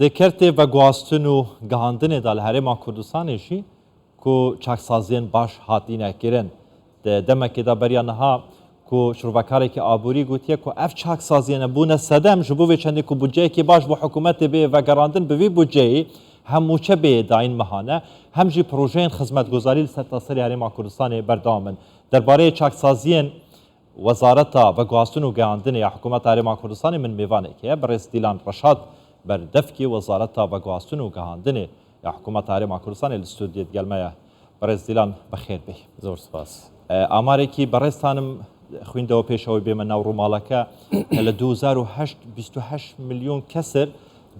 دەکرێتێ بە گواستن و گەهاندنێدا لە هەرێما کوردستانێشی کو چاکسازیên باش هاتînekirin demekêda beriya niha ku şirvekareke aborî gotiye ku ev çaksaziyê nebûne sedem ji bo vê çendê ku budceyekê baş bo hikûmetê bê vegerandin bi vê budceyê hem mûçebeyê dayîn mihane hem jî projeyên xizmetguzarî li ser taserê Herêma Kurdistanê berdewam in. Derbareyê çaksaziyên Wezareta Veguastin û Gehandinê ya Hikûmeta Herêma Kurdistanê min mêvanekê ye Birêz Dîlan Reşad berdevkî Wezareta Veguastin û Gehandinê ya Hikûmeta Herêma Kurdistanê li stûdiyê gelme ye. Birêz Dîlan bixêr bê. Zor spas. Amarێکی بەڕێستانم خوێندەوە پێشەوەی بێمە ناو ڕووماڵەکە لە 2028 میلیۆن کەسر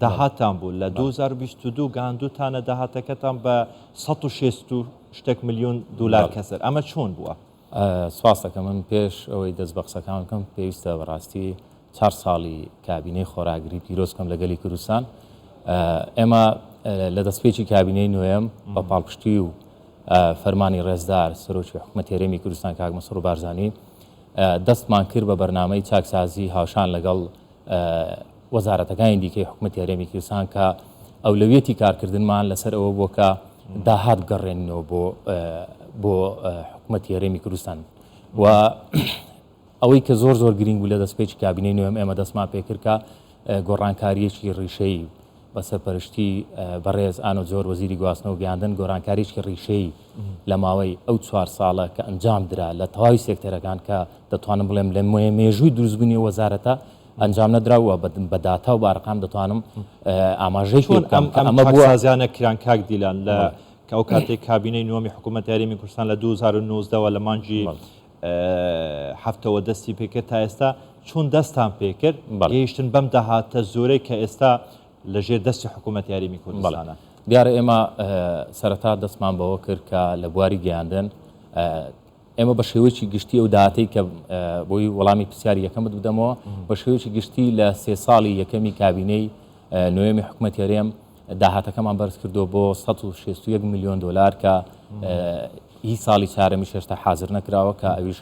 داهاتان بوو لە 2022 گاندووتانە داهاتەکەتان بە 160 شتێک میلیۆن دلار کەسر ئەمە چۆن بووە؟ سپاس دەکەم من پێش ئەوەی دەست بە قسەکان بکەم پێویستە بەڕاستی 4 ساڵی کابینەی خۆراگری پیرۆزکەم لەگەلی کوردستان ئێمە لە دەستپێکی کابینەی نوێم بە پاڵپشتی و فەرمانی ڕێزدار سەرۆکی حکومەتی هەرێمی کوردستان کاک مەسرور بارزانی دەستمان کرد بە بەرنامەی چاکسازی هاوشان لەگەڵ وەزارەتەکانی دیکەی حکومەتی هەرێمی کوردستان کە ئەولەویەتی کارکردنمان لەسەر ئەوە بووە کە داهات بگەڕێنەوە بۆ حکومەتی هەرێمی کوردستان و ئەوەی کە زۆر زۆر گرنگ بوو لە دەستپێکی کابینەی نوێم ئێمە دەستمان پێکرد کە گۆڕانکاریەکی ڕیشەی بە سەرپەرشتی بەڕێز ئانۆ جۆر وەزیری گواستنەوە گەیاندن گۆڕانکاریشکی ڕیشەی لە ماوەی ئەو 4 ساڵە کە ئەنجام درا لە تەواوی سێکتەرەکان کە دەتوانم بڵێم لە مێژووی دروستبوونی وەزارەتە ئەنجام نەدراوە بە داتا و بارقام دەتوانم ئاماژەی بکەم ئەمە بووازیانە کران کاک دیلان لە کە ئەو کاتێک کابینەی نوۆمی حکوومەتی هەرێمی کوردستان لە 2019 لە مانجی هەفتەوە دەستی پێکرد تا ئێستا چۆن دەستان پێکرد گەیشتن بەم داهاتە زۆرەی کە ئێستا لەژێر دەستی حکوومەتی هەرێمی کوردستانە دیارە ئێمە سەرەتا دەستمان بەوە کرد کە لە بواری گەیاندن ئێمە بە شێوەیەکی گشتی ئەو داهاتەی کە بۆی وەڵامی پرسیاری یەکەمت بدەمەوە بە شێوەیەکی گشتی لە 3 ساڵی یەکەمی کابینەی نوێمی حکوومەتی هەرێم داهاتەکەمان بەرز کردو بۆ 161 میلیۆن دلار کە هیچ ساڵی چارەمی شێشتا حاضر نەکراوە کە ئەویش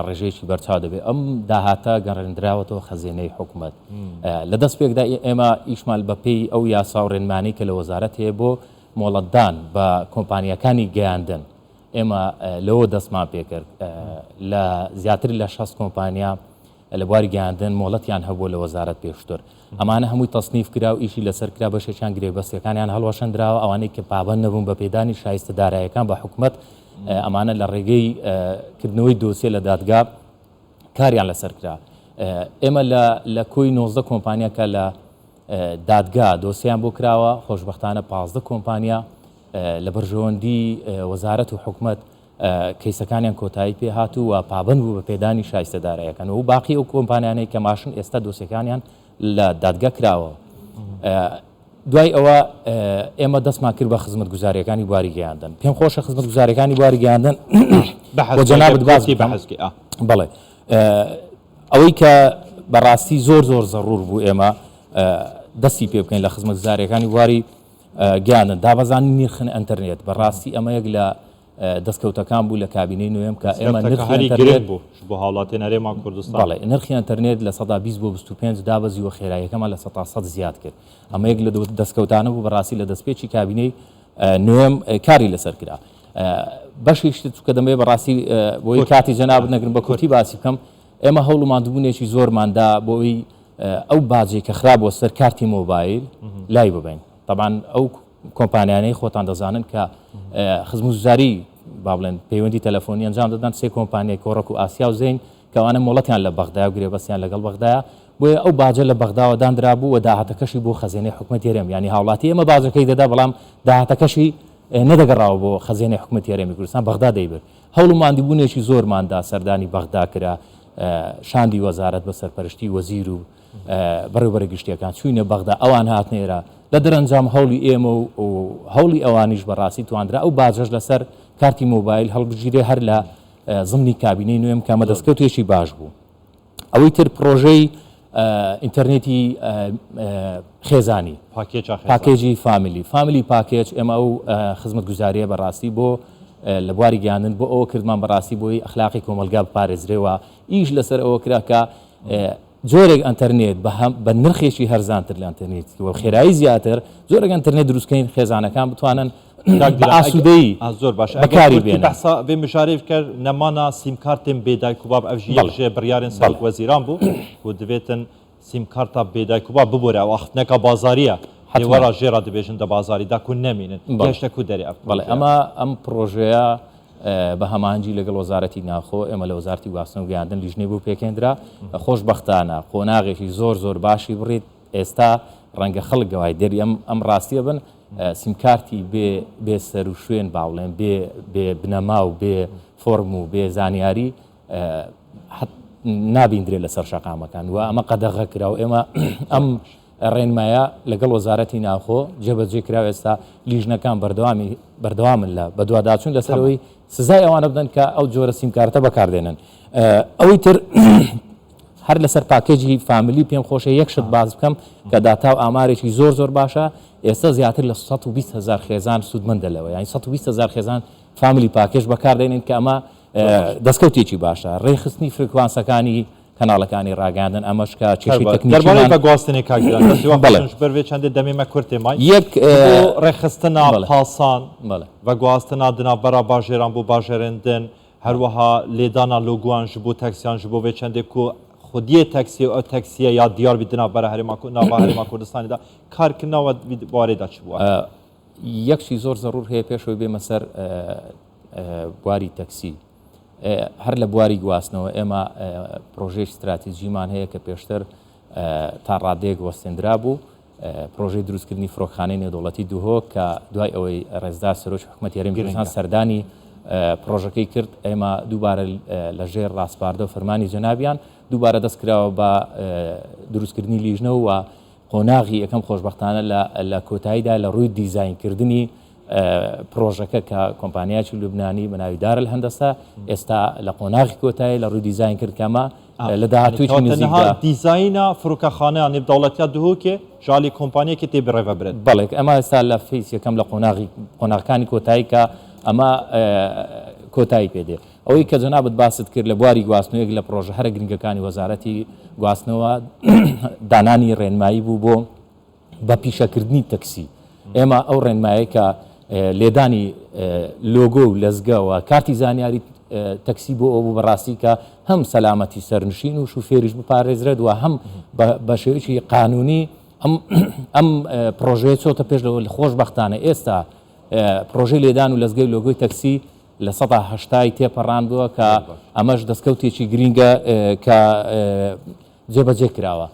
ڕێژەیەکی بەرچاو دەبێت ئەم داهاتە گەڕێنراوەتەوە خەزینەی حکوومەت لە دەست پێکدا ئێمە ئیشمان بەپێی ئەو یاسا و ڕێنمانەی کە لە وەزارەت هەیە بۆ مۆڵەتدان بە کۆمپانیەکانی گەیاندن ئێمە لەوە دەستمان پێکرد لە زیاتر لە 6 کۆمپانیا لە بواری گەیاندن مۆڵەتیان هەبوو لە وەزارەت پێشتر ئەمانە هەمووی تەسنیف کرا و ئیشی لەسەر کرا بەشێکیان گرێبەستیەکانیان هەڵوەشەندراوە ئەوانەی کە پابەند نەبوون بە پێدانی شایستە داراییەکان بە حکوومەت ئەمانە لە ڕێگەی کردنەوەی دۆسیە لە دادگا کاریان لەسەر کرا ئێمە لە کۆی 19 کۆمپانیاکە لە دادگا دۆسییان بۆ کراوە خۆشببختانە 15 کۆمپانیا لە بەرژەوەندی وەزارەت و حکوومەت کەیسەکانیان کۆتایی پێ هاتوو و پابند بوو بە پێدانی شایستە داراییەکان و باقی ئەو کۆمپانیانەی کە ماشن ئێستا دۆسیەکانیان لە دادگا کراوە دوای ئەوە ئێمە دەستمان کرد بە خزمەتگوزاریەکانی بواری گەیاندن پێم خۆشە خزمەتگوزاریەکانی بواری گەیاندن بە جەنابەت باسی بەحەزکی بڵێ ئەوەی کە بەڕاستی زۆر زۆر زەڕور بوو ئێمە دەستی پێ بکەین لە خزمەتگوزاریەکانی بواری گەیاندن دابەزانی نرخن ئەنتەرنێت بەڕاستی ئەمە یەک لە دەستکەوتەکان بوو لە کابینەی نوێم کە ئێمە نرخی بوو بۆ هاوڵاتی هەرێما کوردستان بەڵێ نرخی ئەنتەرنێت لە 120 بۆ 25 دابەزی و خێراییەکەمان لە 100 زیاد کرد ئەمە یەک لە دەستکەوتانە بوو بەڕاستی لە دەستپێکی کابینەی نوێم کاری لەسەر کرا بەشیشت کە دەمێ بەڕاستی بۆی کاتی جەناب نەگرن بە کورتی باسی بکەم ئێمە هەوڵماندبوونێکی زۆرماندا بۆی ئەو باجێک کە خراپبووە سەر کارتی مۆبایل لای ببین طبعا ئەو کۆمپانیانەی خۆتان دەزانن کە خزمەتگوزاری با بڵێن پەیوەندی تەلەفۆنی ئەنجام دەدەن 3 کۆمپانیای کۆڕک و ئاسیا و زەین کەوانە مۆڵەتیان لە بەغدایە و گرێبەستیان لەگەڵ بەغدایە بۆیە ئەو باجە لە بەغداوە دانرا بوو و داهاتەکەشی بۆ خەزینەی حکوومەتی هەرێم ینی هاوڵاتی ئێمە باجەکەی دەدا بەڵام داهاتەکەشی نەدەگەڕاوە بۆ خەزینەی حکوومەتی هەرێمی کوردستان بەغدا دەیبرد هەوڵ و ماندووبوونێکی زۆرماندا سەردانی بەغدا کرا شاندی وەزارەت بە سەرپەرشتی وەزیر و بەڕێوەبەرە گشتیەکان چوینە بەغدا ئەوان هاتنێرە لە دەرەنجام هەوڵی ئێمە و هەوڵی ئەوانیش بەڕاستی تواندرا ئەو باجەش لەسەر کارتی مۆبایل هەڵبژیرێ هەر لە زمانی کابینەی نوێم کامە دەستکەوتێکی باش بوو ئەوەی تر پرۆژەی ئینتەرنێتی خێزانی پاکێجی فامیلی پاکێج ئێمە ئەو خزمەتگوزاریە بەڕاستی بۆ لە بواری گەیاندن بۆ ئەوە کردمان بەڕاستی بۆی ئەخلاقی کۆمەلگا بپارێزرێەوە ئیش لەسەر ئەوە کرا کە جۆرێک ئەتەرنێت بە نرخێکی هەرزانتر لە ئەتەرنێتی خێرایی زیاتر زۆرێک ئەتەرنێت دروستکەین خێزانەکان بتوانن ئاسوودەیی زۆر باش بەکاری بێنن بێ مشارف کرد نەمانە سیمکارتێن بێدایک و باب ئەڤژی یەکژێ بڕیارên سەرۆک وەزیران بوو و دەبێتن سیمکارتا بێدایک و باب ببوورە و ئەختنەکە بازاریە وەرا ژێرا دەبێژن دە بازاریدا کو نەمینن گەشتە کو دەری بەڵێ ئەم پرۆژەیە بە هەمانجی لەگەڵ وەزارەتی ناخۆ ئێمە لە وەزارەتی گواستن و گەیاندن لیژنەی بوو پێکێنرا خۆشبەختانە قۆناغێکی زۆر باشی بڕیت ئێستا ڕەنگە خەڵک گەوای دەری ئەم ڕاستیە بن سیمکارتی بێ سەر و شوێن باوڵێن بێ بنەما و بێ فۆرم و بێ زانیاری نابیندرێت لەسەر شەقامەکان و ئەمە قەدەغە کرا و ئێمە ئەم ڕێنمایە لەگەڵ وەزارەتی ناخۆ جێبەجێ کرا ئێستا لیژنەکان بەردەوامن لە بەدواداچوون لەسەرەوەی سزای ئەوانە بدەن کە ئەو جۆرە سیمکارتە بەکاردێنن ئەوەی تر هەر لەسەر پاکێجی فامیلی پێم خۆشە یەکشت باز بکەم کە داتا و ئامارێکی زۆر باشە ئێستا زیاتر لە 120,000 خێزان سوودمەندەلەوە یانی 120,000 خێزان فامیلی پاکێش بەکاردێنین کە ئەمە دەستکەوتێکی باشە ڕێخستنی فرکوانسەکانی کەناڵەکانی ڕاگەاندن ئەمەشکە چێشی تەکنیکی بە گواستنی کاگرانبەرێ چەندێ دەمێمە کورتێ مای یەک ڕێخستنا پاسان بە گواستنا دنابەرا باژێران بۆ باژێرێندن هەروەها لێدانا لۆگوان ji بۆ تەکسیان ji بۆ vê çendê ku xwediyê teksiyê ew teksiye ya diyar bî dinabera Herêma Kurdistanê da karkirina we barê da çi bû یەکشی زۆر زەڕور هەیە پێشەوەی بێمە سەر بواری تەکسی هەر لە بواری گواستنەوە ئێمە پرۆژەی استراتیژیمان هەیە کە پێشتر تا ڕادەیەک وەستێنرا بوو پرۆژەی دروستکردنی فڕۆکخانەی نێودەوڵەتی دووهۆ کە دوای ئەوەی ڕێزدار سەرۆکی حکوومەتی هەرێمی کوردستان سەردانی پرۆژەکەی کرد ئێمە دووبارە لەژێر ڕاستپاردە و فەرمانی جەنابیان دووبارە دەستکراوە بە دروستکردنی لیژنە و قۆناغی یەکەم خۆشبەختانە لە کۆتاییدا لە ڕووی دیزاینکردنی پرۆژەکە کە کۆمپانیاکی لوبنانی بەناوی هەندەسە ئێستا لە قۆناغی کۆتایی لە ڕووی دیزاین کرد کەمە لە داهاتووی نزیکدا دیزاینە فڕۆکەخانەیان نێودەوڵەتیە دووهۆکێ ژالی کۆمپانیەکی تێ بڕێڤە برێت بەڵێ ئەمە ئێستا لە فیس یەکەم لە قۆناغەکانی کۆتایی کە ئەمە کۆتایی پێدێ ئەوەی کە جەنابەت باست کرد لە بواری گواستنەوەیەک لە پرۆژە هەرە گرنگەکانی وەزارەتی گواستنەوە دانانی ڕێنمایی بوو بۆ بە پیشەکردنی تەکسی ئێمە ئەو ڕێنمایە کە لێدانی لۆگۆ و لەزگەوە کارتی زانیاری تەکسی بۆ ئەو بەڕاستی کە هەم سەلامەتی سەرنشین و شوفێریش بپارێزرێت و هەم بە شێوەیەکی قانونی ئەم پرۆژەیە چۆتە پێش لەوە خۆشبەختانە ئێستا پرۆژەی لێدان و لەزگەی لۆگۆی تەکسی لە 180 تێپەڕاندووە کە ئەمەش دەستکەوتێکی گرینگە کە جێبەجێ کراوە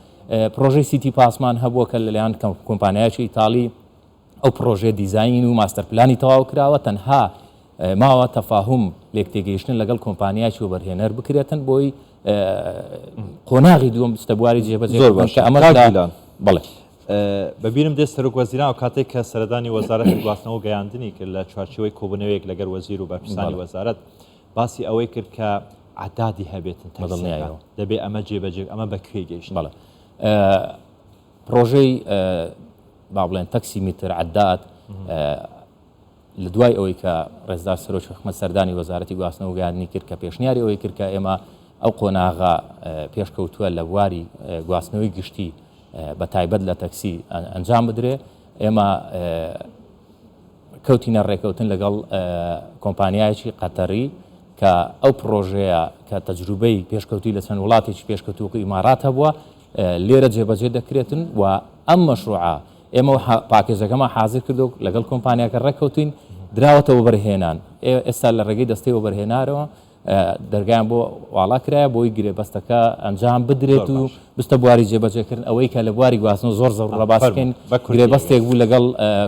پرۆژەی سیتی پاسمان هەبووە کە لەلایەن کۆمپانیایکی ئیتاڵی ئەو پرۆژێ دیزاین و ماستەرپلانی تەواو کراوە تەنها ماوە تەفاهم لێکتێگەیشتن لەگەڵ کۆمپانیایکی وەبەرهێنەر بکرێتن بۆی قۆناغی دووەم ستە بواری جێبەجێ ئەمە بەڵێ ببینم دێ سەرۆک وەزیران و کاتێک کە سەردانی وەزارەتی گواستنەوە گەیاندنی کرد لە چوارچێوەی کۆبوونەوەیەک لەگەر وەزیر و بەرپرسانی وەزارەت باسی ئەوەی کرد کە عەدادی هەبێتن دەبێ ئەمە جێبەجێ ئەمە بەکوێ گەیشت بەڵێ پرۆژەی با بڵێن تەکسی میتر عەداد لە دوای ئەوەی کە ڕێزدار سەرۆکی حکومەت سەردانی وەزارەتی گواستنەوە گەیاندنی کرد کە پێشنیاری ئەوەی کرد کە ئێمە ئەو قۆناغا پێشکەوتووە لە بواری گواستنەوەی گشتی بە تایبەت لە تەکسی ئەنجام بدرێ ئێمە کەوتینە ڕێکەوتن لەگەڵ کۆمپانیایکی قەتەری کە ئەو پرۆژەیە کە تەجروبەی پێشکەوتی لە چەند وڵاتێکی پێشکەوتووە ئیمارات هەبووە لێرە جێبەجێ دەکرێتن و ئەم مەشروعە ئێمە پاکێزەکەمە حازر کردو لەگەڵ کۆمپانیاکە ڕێکەوتین دراوەتەوە بەرهێنان ئێستا لە ڕێگەی دەستەی وەبەرهێنارەوە دەرگیان بۆ واڵا کرایە بۆی گرێبەستەکە ئەنجام بدرێت و بستە بواری جێبەجێکردن ئەوەی کە لە بواری گواستن زۆر زەڕ باسکەین گرێبەستێک بوو لەگەڵ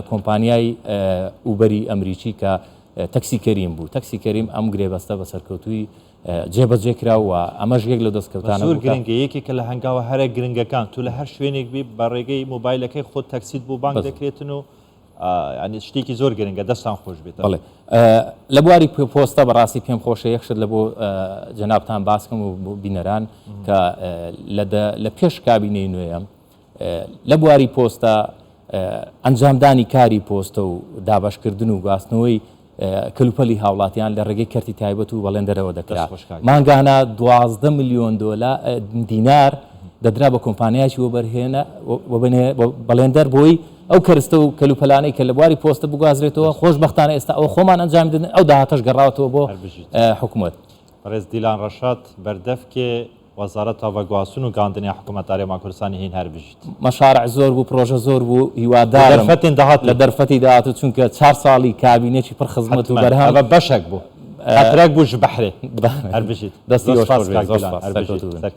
کۆمپانیای ئوبەری ئەمریکی کە تەکسی کەریم بوو تەکسی کەریم ئەم گرێبەستە بە سەرکەوتووی جێبەجێ کراوە ئەمەش یەک لە دەستکەوتانە زۆر گرنگە یەکێکە لە هەنگاوە هەرە گرنگەکان تو لە هەر شوێنێک بی بە ڕێگەی مۆبایلەکەی خۆت تەکسیت بۆ بانک دەکرێتن و ینی شتێکی زۆر گرنگە دەستان خۆش بێت بڵێ لە بواری پۆستە بەڕاستی پێم خۆشە یەکشت لە بۆ جەنابتان باسکەم و بۆ بینەران کە لە پێش کابینەی نوێیە لە بواری پۆستە ئەنجامدانی کاری پۆستە و دابشکردن و گواستنەوەی کلوپەلی هاوڵاتیان لە ڕێگەی کەرتی تایبەت و بەڵێندەرەوە دەکرا مانگانە 12 میلیۆن دینار دەدرا بە کۆمپانیایکی وەبەرهێنە بەڵێندەر بۆی ئەو کەرستە و کەلوپەلانەی کە لە بواری پۆستە بگوازرێتەوە خۆشبەختانە ئێستا ئەو خۆمان ئەنجام دەدەن ئەو داهاتەش گەڕاوەتەوە بۆ حکوومەت. بەڕێز دیلان ڕەشاد بەردەفکێ وەزارەت تاڤەگواسون و گاندنی حکوومەتاری هەرێما کوردستانی هین هەر بژیت. مەشارع زۆر بوو، پرۆژە زۆر بوو، هیوادارم لە دەرفەتی داهاتوو چونکە 4 ساڵی کابینێکی پڕ خزمەت و بەرهەم بەشێک بوو. خەترێک بوو ژ بەحرێ هەر بژیت. دەستی